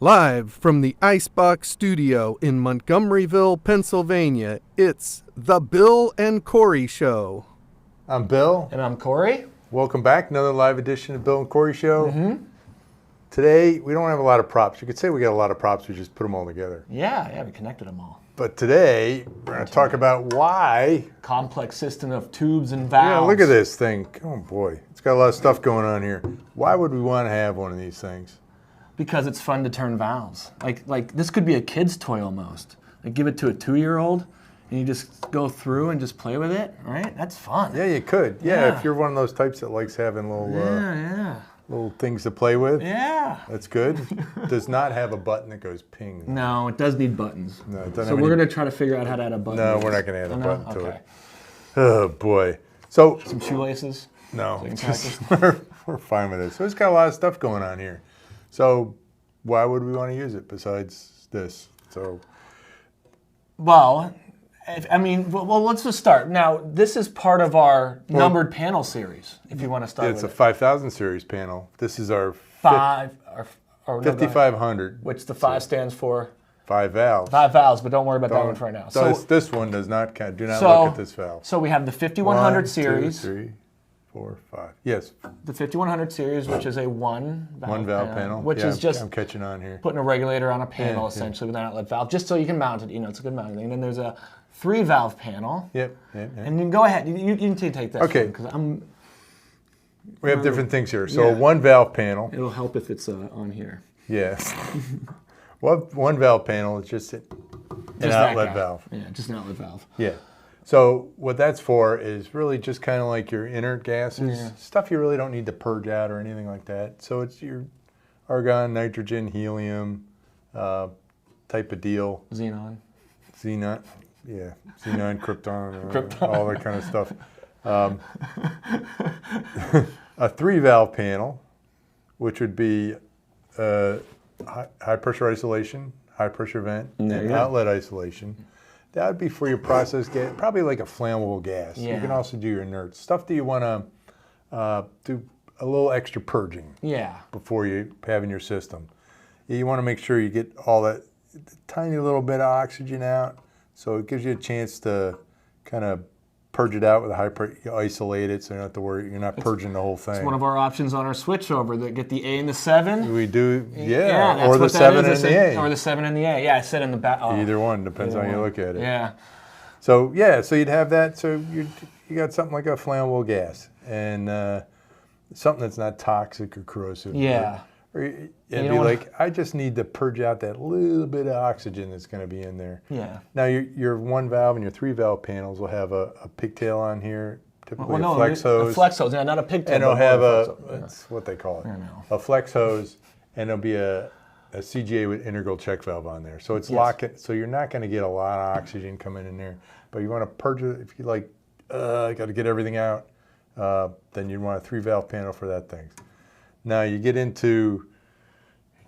Live from the Icebox Studio in Montgomeryville, Pennsylvania, it's The Bill and Corey Show. I'm Bill. And I'm Corey. Welcome back. Another live edition of Bill and Corey Show. Today, we don't have a lot of props. You could say we got a lot of props. We just put them all together. Yeah, we connected them all. But today, we're going to talk about why. Complex system of tubes and valves. Yeah, look at this thing. Oh, boy. It's got a lot of stuff going on here. Why would we want to have one of these things? Because it's fun to turn valves. Like this could be a kid's toy almost. Like give it to a 2-year-old and you just go through and just play with it, right? That's fun. Yeah, you could. Yeah, if you're one of those types that likes having little little things to play with. Yeah. That's good. Does not have a button that goes ping. No, it does need buttons. No, it doesn't. So we're going to try to figure out how to add a button. No, we're not going to add a button to Okay. it. Oh, boy. So Some shoelaces. no, we're fine with it. So it's got a lot of stuff going on here. So why would we want to use it besides this? So Well, let's just start. Now, this is part of our numbered panel series, if you want to start it's with a 5000 series panel. This is our 5500. Which the 5 stands for? 5 valves. 5 valves, but don't worry about that one for right now. So this one does not count. Do not look at this valve. So we have the 5100 1, series. 2, 3, 4, 5. Yes. The 5100 series, which is a one valve panel. Which is just I'm catching on here. putting a regulator on a panel, essentially, with an outlet valve, just so you can mount it. You know, it's a good mounting thing. And then there's a 3 valve panel. Yep. And then go ahead. You can take that. Okay. Because We have different things here. So a 1 valve panel. it'll help if it's on here. Yes. Well, 1 valve panel is just an outlet valve. Yeah, just an outlet valve. Yeah. So what that's for is really just kind of like your inert gases, stuff you really don't need to purge out or anything like that. So it's your argon, nitrogen, helium type of deal. Xenon, Xenon, krypton, all that kind of stuff. A 3 valve panel, which would be high pressure isolation, high pressure vent, and outlet isolation. That would be for your process gas, probably like a flammable gas. Yeah. You can also do your inert stuff that you want to do a little extra purging before you have in your system. You want to make sure you get all that tiny little bit of oxygen out, so it gives you a chance to kind of purge it out with a high pressure. You isolate it, so you don't have to worry. You're not purging the whole thing. It's one of our options on our switchover that get the A and the 7. We do, that's or the what that 7 is. and the A. Or the 7 and the A. Yeah, I said in the back. Oh. Either one, depends on how you look at it. Yeah. So so you'd have that. So you got something like a flammable gas and something that's not toxic or corrosive. Yeah. Or it'd be like, I just need to purge out that little bit of oxygen that's going to be in there. Yeah. Now your 1 valve and your 3 valve panels will have a pigtail on here, typically a flex hose. A flex hose, yeah, not a pigtail. And it'll have that's what they call it, I know. a flex hose, and there'll be a CGA with integral check valve on there. So it's locking, so you're not going to get a lot of oxygen coming in there. But you want to purge it, if you like, got to get everything out, then you'd want a 3 valve panel for that thing. Now you get into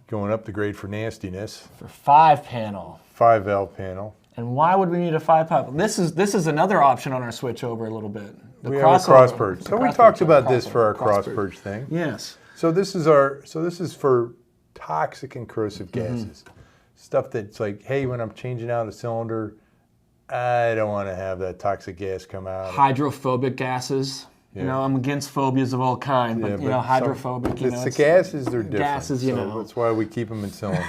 going up the grade for nastiness. For 5 panel. 5 valve panel. And why would we need a 5 panel? This is another option on our switchover a little bit. We have a cross purge. So we talked about this for our cross purge thing. Yes. So this is for toxic and corrosive gases. Stuff that's like, hey, when I'm changing out a cylinder, I don't want to have that toxic gas come out. Hydrophobic gases. You know, I'm against phobias of all kinds, but you know, hydrophobic. The gases, they're different. Gases, you know. That's why we keep them in cylinders.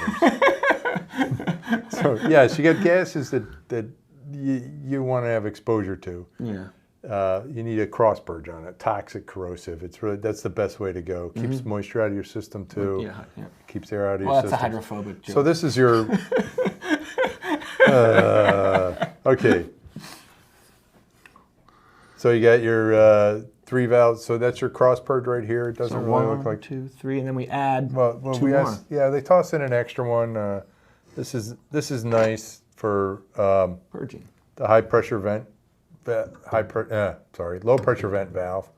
So yes, you got gases that you want to have exposure to. Yeah. You need a cross purge on it. Toxic, corrosive. That's the best way to go. Keeps moisture out of your system too. Yeah. Keeps air out of your system. That's a hydrophobic joke. So this is your. Okay. So you got your 3 valves. So that's your cross purge right here. It doesn't really look like 2, 3, and then we add 2 more. Yeah, they toss in an extra one. This is nice for purging. The high pressure vent, low pressure vent valve.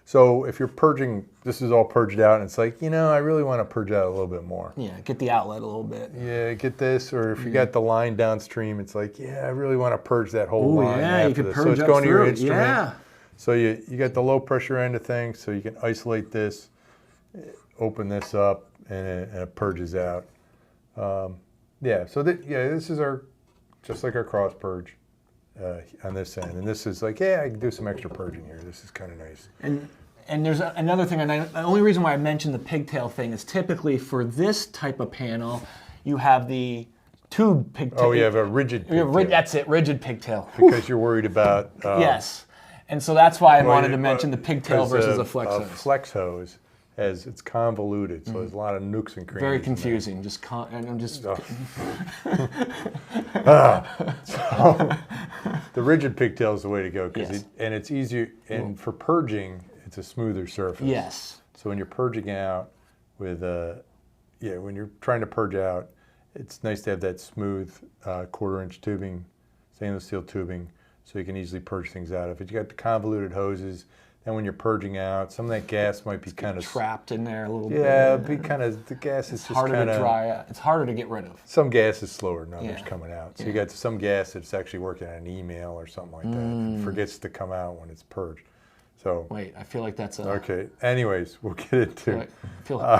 So if you're purging, this is all purged out, and it's like, I really want to purge out a little bit more. Yeah, get the outlet a little bit. Yeah, get this, or if you got the line downstream, it's like, I really want to purge that whole line. Yeah, you can purge so it's going to your it. instrument. Yeah. So you got the low pressure end of things, so you can isolate this, open this up, and it purges out. Yeah, so this is just like our cross purge on this end. And this is like, yeah, I can do some extra purging here. This is kind of nice. And there's another thing, and the only reason why I mentioned the pigtail thing is typically for this type of panel, you have the tube pigtail. Oh, you have a rigid pigtail. That's it, rigid pigtail. Because you're worried about... yes. And so that's why I wanted to mention the pigtail versus a flex hose. A flex hose, it's convoluted, so there's a lot of nooks and crannies. Very confusing. And I'm just... So, the rigid pigtail is the way to go, and it's easier, and for purging, it's a smoother surface. Yes. So when you're purging out with when you're trying to purge out, it's nice to have that smooth 1/4-inch tubing, stainless steel tubing, so you can easily purge things out. If you got the convoluted hoses, then when you're purging out, some of that gas might be kind of trapped in there a little bit. Yeah, the gas is just harder kind to dry out. It's harder to get rid of. Some gas is slower than others coming out. So you got some gas that's actually working on an email or something like that and forgets to come out when it's purged. So wait, I feel like that's a... Okay. Anyways, we'll get into... I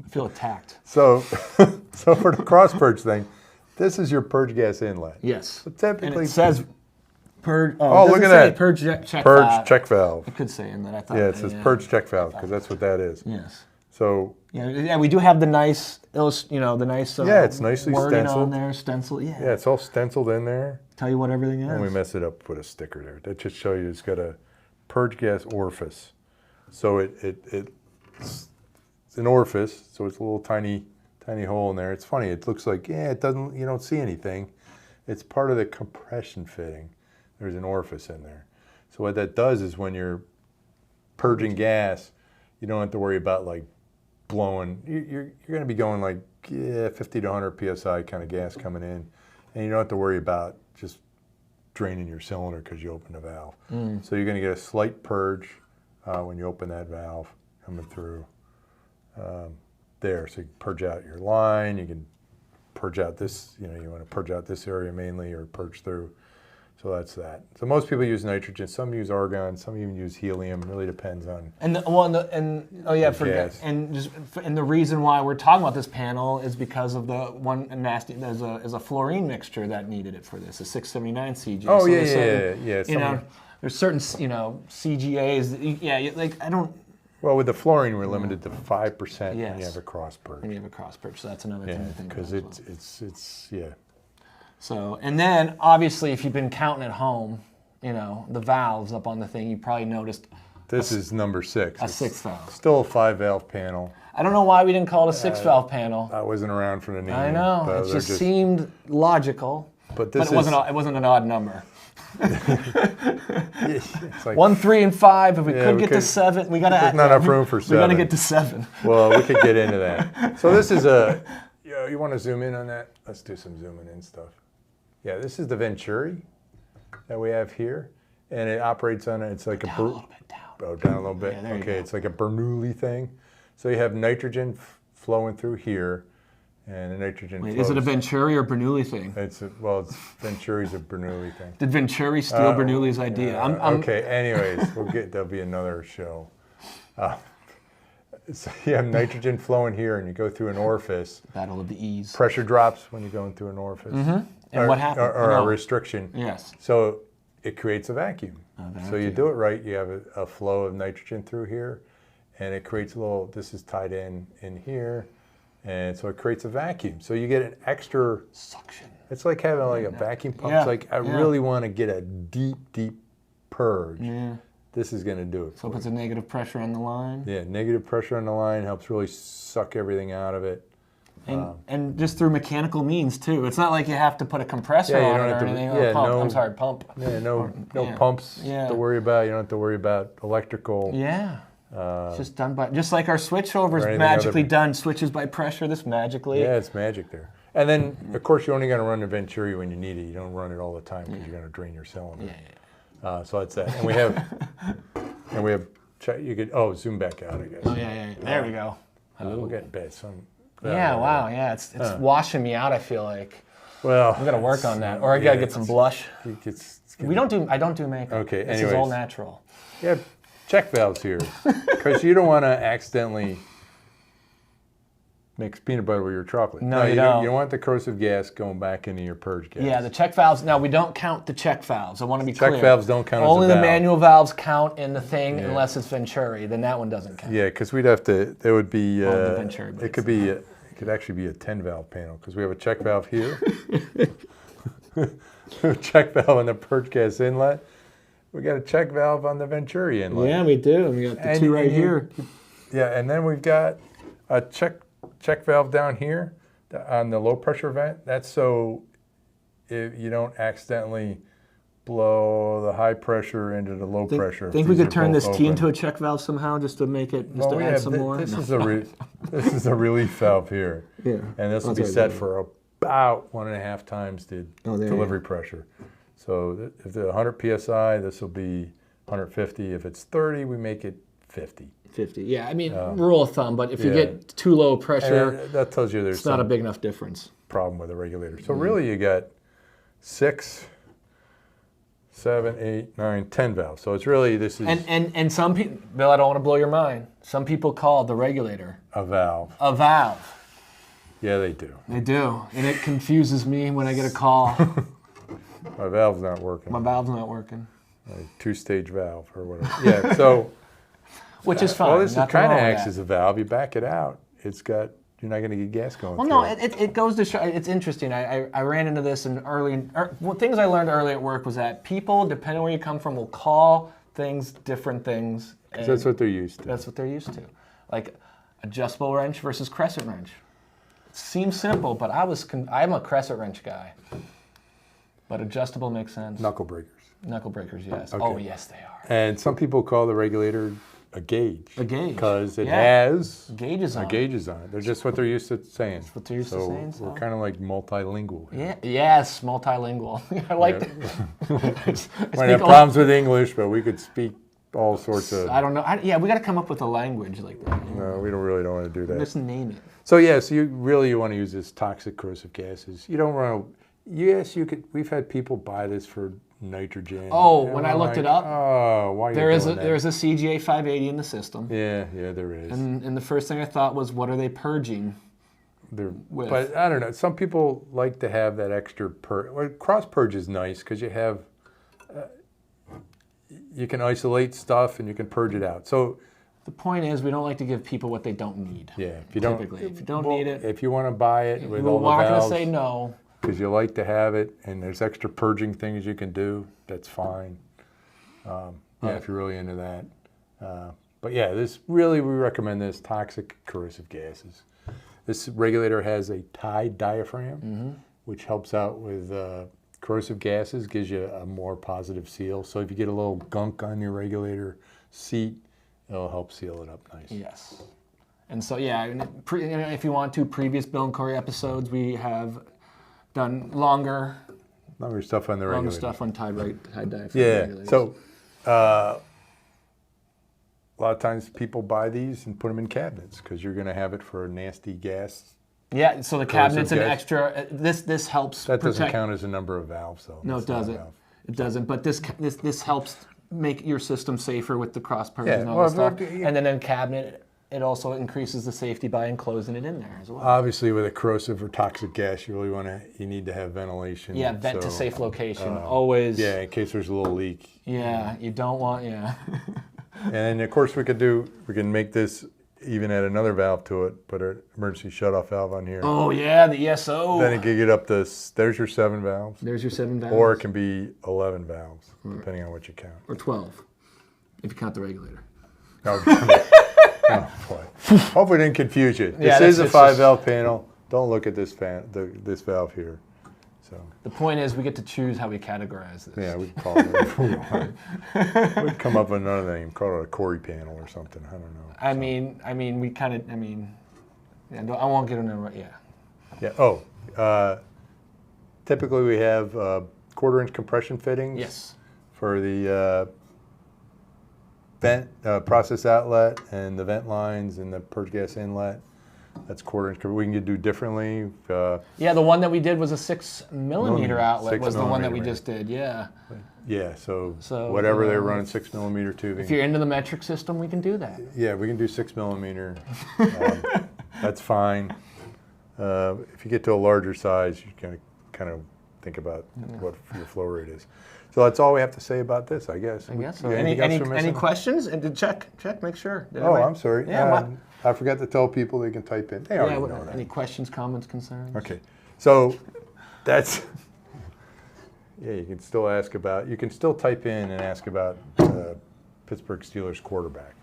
feel attacked. So for the cross purge thing, this is your purge gas inlet. Yes. So typically... And it says purge... Oh, look at that. Purge check valve. Purge check valve. It could say in that. I thought. Yeah, it says purge check valve because that's what that is. Yes. So... Yeah, we do have the nice, the nice... it's nicely wording stenciled. on there, stencil, yeah. Yeah, it's all stenciled in there. Tell you what everything is. And we mess it up, put a sticker there. That just show you it's got a purge gas orifice. So it's an orifice, so it's a little tiny hole in there. It's funny, it looks like, it doesn't, you don't see anything. It's part of the compression fitting. There's an orifice in there. So what that does is when you're purging gas, you don't have to worry about like blowing. You're going to be going like 50 to 100 PSI kind of gas coming in, and you don't have to worry about just draining your cylinder because you opened the valve. So you're going to get a slight purge when you open that valve coming through there. So you can purge out your line, you can purge out this, you want to purge out this area mainly or purge through. So that's that. So most people use nitrogen, some use argon, some even use helium. It really depends on. And the reason why we're talking about this panel is because of the one nasty. There's a fluorine mixture that needed it for this, a 679 CG. Oh so yeah. There's certain CGAs. I don't. Well, with the fluorine, we're limited to 5% when you have a cross purge. When you have a cross purge, so that's another thing to think about. Because it's. So, and then obviously if you've been counting at home, the valves up on the thing, you probably noticed. This is number 6. A 6 valve. Still a 5-valve panel. I don't know why we didn't call it a 6-valve panel. I wasn't aund for the name. I know, it just seemed logical, but it wasn't an odd number. It's like 1, 3, and 5. If we could get to 7, we got to. There's not enough room for 7. We got to get to 7. Well, we could get into that. So this is a. You want to zoom in on that? Let's do some zooming in stuff. Yeah, this is the Venturi that we have here, and it operates on it's like down a little bit down. Oh, down a little bit. Yeah, okay, it's like a Bernoulli thing. So you have nitrogen flowing through here, and the nitrogen. Wait, flows. is it a Venturi or Bernoulli thing? It's Venturi's a Bernoulli thing. Did Venturi steal Bernoulli's idea? Okay. Anyways, there'll be another show. So you have nitrogen flowing here, and you go through an orifice. Battle of the E's. Pressure drops when you're going through an orifice. And what happens? Or a restriction. Yes. So it creates a vacuum. So you do it right, you have a flow of nitrogen through here, and it creates a little, this is tied in here, and so it creates a vacuum. So you get an extra suction. It's like having like a vacuum pump. Yeah. It's like, I really want to get a deep, deep purge. Yeah. This is going to do it. So it puts a negative pressure on the line. Yeah, negative pressure on the line helps really suck everything out of it. And just through mechanical means too. It's not like you have to put a compressor on it or anything. Or pump. Pump. Yeah, no pumps to worry about. You don't have to worry about electrical. Yeah. It's just done by, just like our switchover is magically done. Switches by pressure. This magically. Yeah, it's magic there. And then, of course, you're only going to run the Venturi when you need it. You don't run it all the time because you're going to drain your cylinder. So that's that. And we have, you could, zoom back out, I guess. Oh, yeah. There we go. We're getting bad sun. Wow, yeah, it's washing me out, I feel like. Well, we got to work on that. Or I got to get some blush. I don't do makeup. Okay, this is all natural. Yeah, check valves here. Because you don't want to accidentally mix peanut butter with your chocolate. No, you don't. You don't want the corrosive gas going back into your purge gas. Yeah, the check valves. Now, we don't count the check valves. I want to be clear. Check valves don't count Only as a the valve. manual valves count in the thing unless it's Venturi. Then that one doesn't count. Yeah, because we'd have to. There would be. the Venturi It could be. It could actually be a 10 valve panel because we have a check valve here, a check valve on the purge gas inlet. We got a check valve on the Venturi inlet. Yeah, we do. We got the two right here. Yeah, and then we've got a check valve down here on the low pressure vent. That's so if you don't accidentally blow the high pressure into the low pressure. Think we could turn this T into a check valve somehow, just to make it, just to add some more? This is a relief valve here. Yeah. And this will be set for about 1.5 times the delivery pressure. So if they're 100 psi, this will be 150. If it's 30, we make it 50. 50. Yeah, I mean, rule of thumb, but if you get too low pressure, that tells you there's it's not a big enough difference. Problem with the regulator. So really you got 6, 7, 8, 9, 10 valves. So it's really, this is... And some people, Bill, I don't want to blow your mind. Some people call the regulator a valve. a valve. Yeah, they do. They do. And it confuses me when I get a call. My valve's not working. My valve's not working. A 2-stage valve or whatever. Yeah, so... Which is fine. Well, this kind of acts as a valve. You back it out. It's got... You're not going to get gas going Well, through no, it goes to show, it's interesting. I ran into this in things I learned early at work was that people, depending on where you come from, will call things different things. Because that's what they're used to. That's what they're used to. Like adjustable wrench versus crescent wrench. It seems simple, but I'm a crescent wrench guy. But adjustable makes sense. Knuckle breakers. Knuckle breakers, yes. Okay. Oh, yes, they are. And some people call the regulator a gauge. A gauge. Because it has gauges on it. gauges on it. They're just what they're used to saying. That's what they're used to saying. We're kind of like multilingual here. Yeah. Yes, multilingual. I like that. We have problems with English, but we could speak all sorts of... I don't know. We got to come up with a language like that. No, we don't want to do that. Just name it. So so you want to use this toxic corrosive gases. You don't want to... Yes, you could... We've had people buy this for nitrogen. Oh, when I looked it up, why are you doing that? There's a CGA 580 in the system. Yeah, there is. And the first thing I thought was, what are they purging? With? But I don't know. Some people like to have that extra purge. Well, cross purge is nice because you have... you can isolate stuff and you can purge it out. So the point is, we don't like to give people what they don't need. Yeah, if you don't need it, if you want to buy it with all the we're not valves, going to say no. Because you like to have it, and there's extra purging things you can do. That's fine. If you're really into that. But yeah, we recommend this toxic corrosive gases. This regulator has a tied diaphragm, which helps out with corrosive gases, gives you a more positive seal. So if you get a little gunk on your regulator seat, it'll help seal it up nice. Yes. And so, if you want to, previous Bill and Corey episodes, we have done longer stuff on the regulator. Longer stuff on tied diaphragm regulators. So a lot of times people buy these and put them in cabinets because you're going to have it for a nasty gas. Yeah, so the cabinet's an extra. This helps. That doesn't count as a number of valves, though. No, it doesn't. It doesn't. But this helps make your system safer with the cross purge and all that stuff. And then in cabinet, it also increases the safety by enclosing it in there as well. Obviously, with a corrosive or toxic gas, you need to have ventilation. Yeah, vent to safe location, always. Yeah, in case there's a little leak. Yeah, you don't want, And then, of course, we can make this even add another valve to it, put an emergency shutoff valve on here. Oh, yeah, the ESO. Then it can get up to, there's your 7 valves. There's your 7 valves. Or it can be 11 valves, depending on what you count. Or 12, if you count the regulator. Oh, boy. Hope we didn't confuse you. This is a 5-valve panel. Don't look at this this valve here. So the point is, we get to choose how we categorize this. Yeah, we can call it whatever we want. We'd come up with another name, call it a Corey panel or something. I don't know. I mean, we kind of. I won't get into it. Yeah. Yeah. Oh, typically we have 1/4-inch compression fittings. Yes. For the vent process outlet and the vent lines and the purge gas inlet. That's 1/4-inch. We can do differently. Yeah, the one that we did was a 6mm outlet. Was the one that we just did. Yeah. Yeah. So whatever they're running 6mm tubing. If you're into the metric system, we can do that. Yeah, we can do 6mm. That's fine. If you get to a larger size, you're going to kind of think about what your flow rate is. So that's all we have to say about this, I guess. I guess so. Anything else we're Any missing? questions? And check, make sure. I'm sorry. Yeah, I forgot to tell people they can type in. They already know that. Any questions, comments, concerns? Okay. So that's, yeah, you can still ask about, you can still type in and ask about Pittsburgh Steelers quarterback.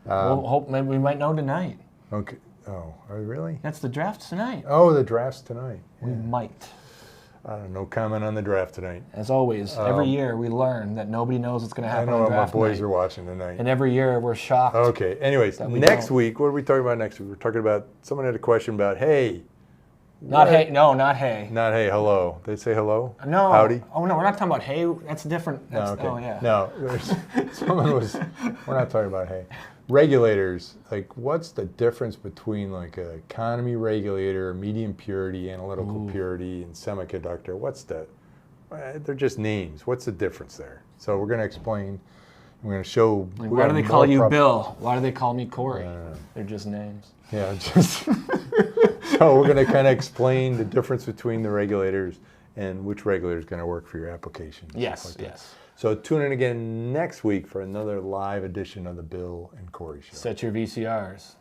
Hope maybe we might know tonight. Okay. Oh, are we really? That's the draft tonight. Oh, the draft's tonight. Yeah. We might. I don't know. No comment on the draft tonight. As always, every year we learn that nobody knows what's going to happen I know on what my draft boys night. are watching tonight. And every year we're shocked. Okay. Anyways, next week, what are we talking about next week? We're talking about, someone had a question about, hey. Not hey. No, not hey. Not hey, hello. They say hello? No. Howdy? Oh, no, we're not talking about hey. That's different. That's, okay. Oh, yeah. No, we're not talking about hey. Regulators, like what's the difference between like an economy regulator, medium purity, analytical purity, and semiconductor? What's the, they're just names. What's the difference there? So we're going to explain, we're going to show. Like, why do they call you Bill? Why do they call me Corey? They're just names. Yeah, just. So we're going to kind of explain the difference between the regulators and which regulator is going to work for your application. Yes, yes. So tune in again next week for another live edition of the Bill and Corey Show. Set your VCRs.